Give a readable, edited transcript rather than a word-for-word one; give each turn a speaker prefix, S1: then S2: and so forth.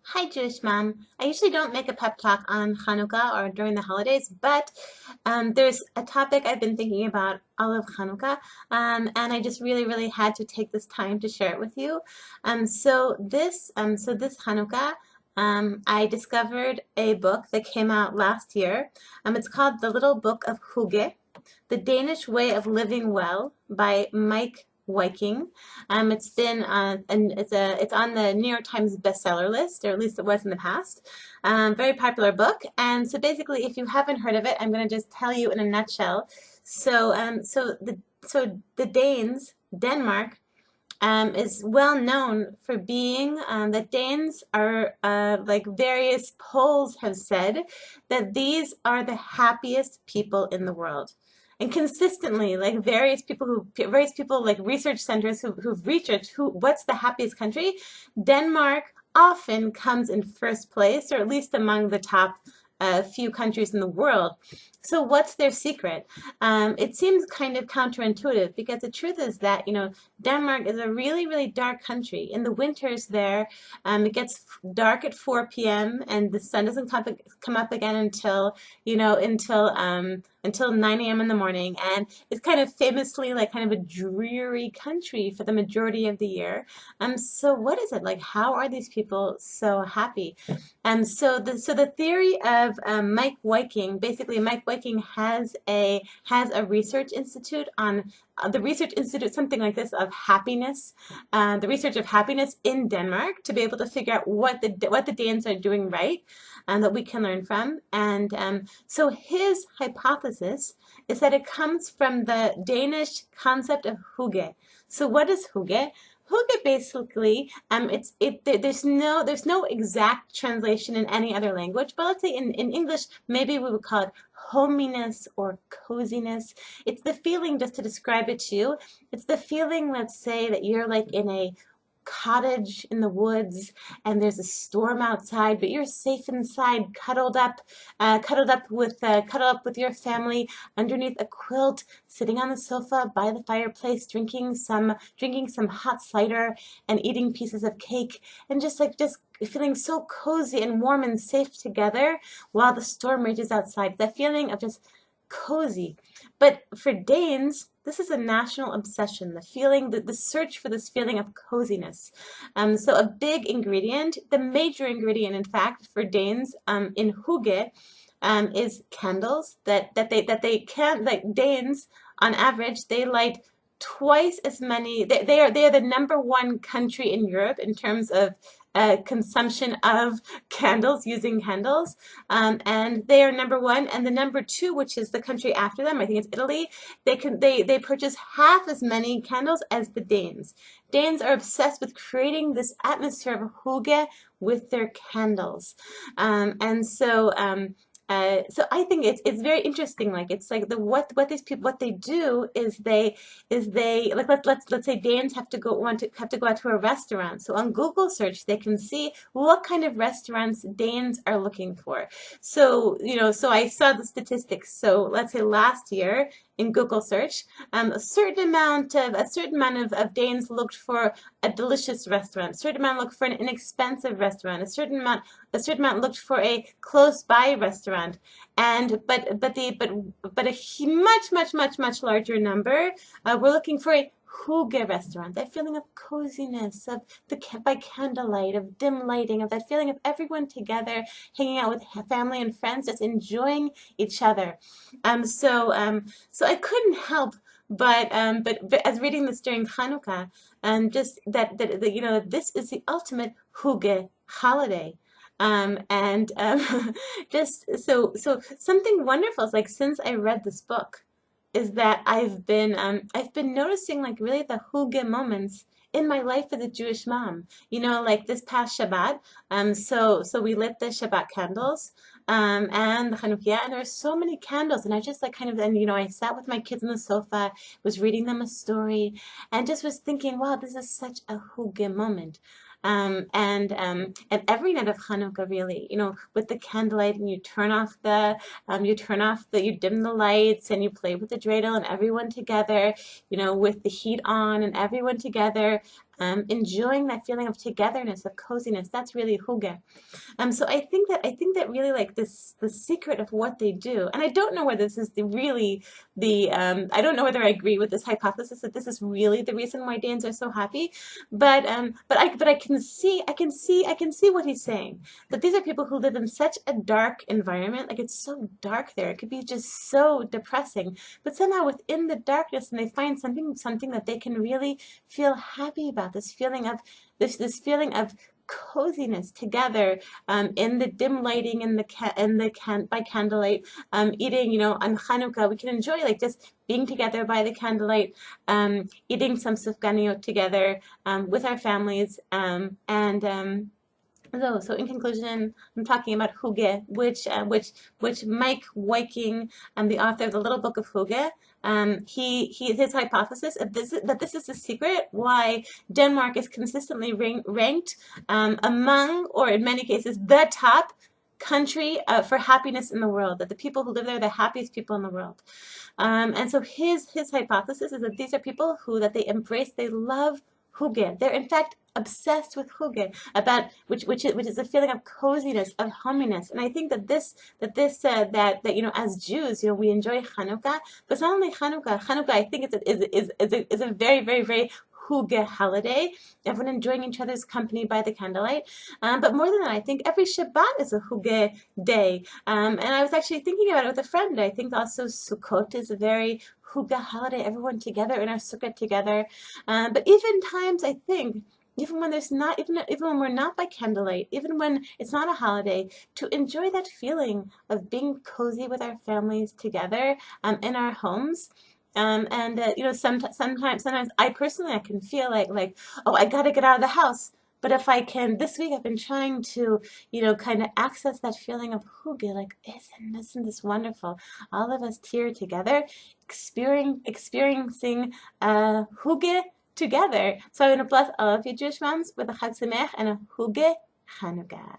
S1: Hi, Jewish Mom. I usually don't make a pep talk on Hanukah or during the holidays, but there's a topic I've been thinking about all of Hanukah, and I just really had to take this time to share it with you. So this Hanukah, I discovered a book that came out last year. It's called The Little Book of Hygge, The Danish Way of Living Well by Mike Viking. It's been and it's on the New York Times bestseller list, or at least it was in the past. Very popular book. And so basically, if you haven't heard of it, I'm going to just tell you in a nutshell. So the Danes, Denmark, is well known for being that Danes are, like various polls have said, that these are the happiest people in the world. And consistently, like various people like research centers who've researched what's the happiest country, Denmark often comes in first place, or at least among the top few countries in the world. So what's their secret? It seems kind of counterintuitive, because the truth is that, Denmark is a really dark country. In the winters there, it gets dark at 4 p.m. and the sun doesn't come up again until 9 a.m. in the morning. And it's kind of famously like kind of a dreary country for the majority of the year. So what is it like? How are these people so happy? So the theory of Mike Viking, basically Mike Viking has a research institute on the research institute, something like this, of happiness, the research of happiness in Denmark, to be able to figure out what the Danes are doing right, and that we can learn from. And so his hypothesis is that it comes from the Danish concept of hygge. So what is hygge? Hygge basically, there's no exact translation in any other language, but let's say in English, maybe we would call it hominess or coziness. It's the feeling, just to describe it to you, it's the feeling, let's say, that you're like in a cottage in the woods and there's a storm outside, but you're safe inside, cuddled up with your family underneath a quilt, sitting on the sofa by the fireplace, drinking some hot cider and eating pieces of cake, and just feeling so cozy and warm and safe together while the storm rages outside. That feeling of just cozy. But for Danes, this is a national obsession, the search for this feeling of coziness. So a big ingredient, the major ingredient, in fact, for Danes in hygge, is candles. Like Danes, on average, they light twice as many. They are the number one country in Europe in terms of consumption of candles, using candles, and they are number one. And the number two, which is the country after them, I think it's Italy, they purchase half as many candles as the Danes. Danes are obsessed with creating this atmosphere of hygge with their candles, so I think it's very interesting. Like, it's like what these people, what they do is they like, let's say Danes have to go out to a restaurant. So on Google search, they can see what kind of restaurants Danes are looking for. So I saw the statistics. So let's say last year in Google search, a certain amount of Danes looked for a delicious restaurant. A certain amount looked for an inexpensive restaurant. A certain amount looked for a close by restaurant. And but a much larger number were looking for a hygge restaurant. That feeling of coziness, of by candlelight, of dim lighting, of that feeling of everyone together, hanging out with family and friends, just enjoying each other. So I couldn't help but as reading this during Hanukkah, just that this is the ultimate hygge holiday. And just so something wonderful is, like, since I read this book, is that I've been noticing, like, really the hygge moments in my life as a Jewish mom. Like this past Shabbat, so we lit the Shabbat candles, and the Hanukah, and there were so many candles, and I just like kind of, and I sat with my kids on the sofa, was reading them a story, and just was thinking, wow, this is such a hygge moment. And every night of Hanukkah, really, with the candlelight, and you dim the lights, and you play with the dreidel, and everyone together, with the heat on, and everyone together, enjoying that feeling of togetherness, of coziness. That's really Hygge. So I think that really, like, this the secret of what they do, and I don't know whether this is I don't know whether I agree with this hypothesis that this is really the reason why Danes are so happy, but I can see what he's saying, that these are people who live in such a dark environment, like it's so dark there, it could be just so depressing, but somehow within the darkness, and they find something that they can really feel happy about, this feeling of coziness together, in the dim lighting, by candlelight, eating, on Hanukkah, we can enjoy, like, just being together by the candlelight, eating some sufganiyot together, with our families, and so in conclusion, I'm talking about Hygge, which Mike Viking, the author of the Little Book of Hygge, his hypothesis that this is the secret why Denmark is consistently ranked, among, or in many cases, the top country, for happiness in the world. That the people who live there are the happiest people in the world. And so his hypothesis is that these are people that they embrace, they love Hygge. They're in fact obsessed with Hygge, about which is a feeling of coziness, of hominess. And I think that as Jews, we enjoy Hanukkah, but it's not only Hanukkah. Hanukkah, I think, is a very, very, very Hygge holiday. Everyone enjoying each other's company by the candlelight. But more than that, I think every Shabbat is a Hygge day. And I was actually thinking about it with a friend. I think also Sukkot is a very Hygge holiday, everyone together in our sukkah together. But even times, I think, even when we're not by candlelight, even when it's not a holiday, to enjoy that feeling of being cozy with our families together, in our homes. Sometimes I personally, I can feel like, oh, I gotta get out of the house. But if I can, this week I've been trying to, kind of access that feeling of Hygge, like, isn't this wonderful? All of us here together, experiencing Hygge together. So I'm going to bless all of you Jewish moms with a Chag Sameach and a Hygge Hanukah.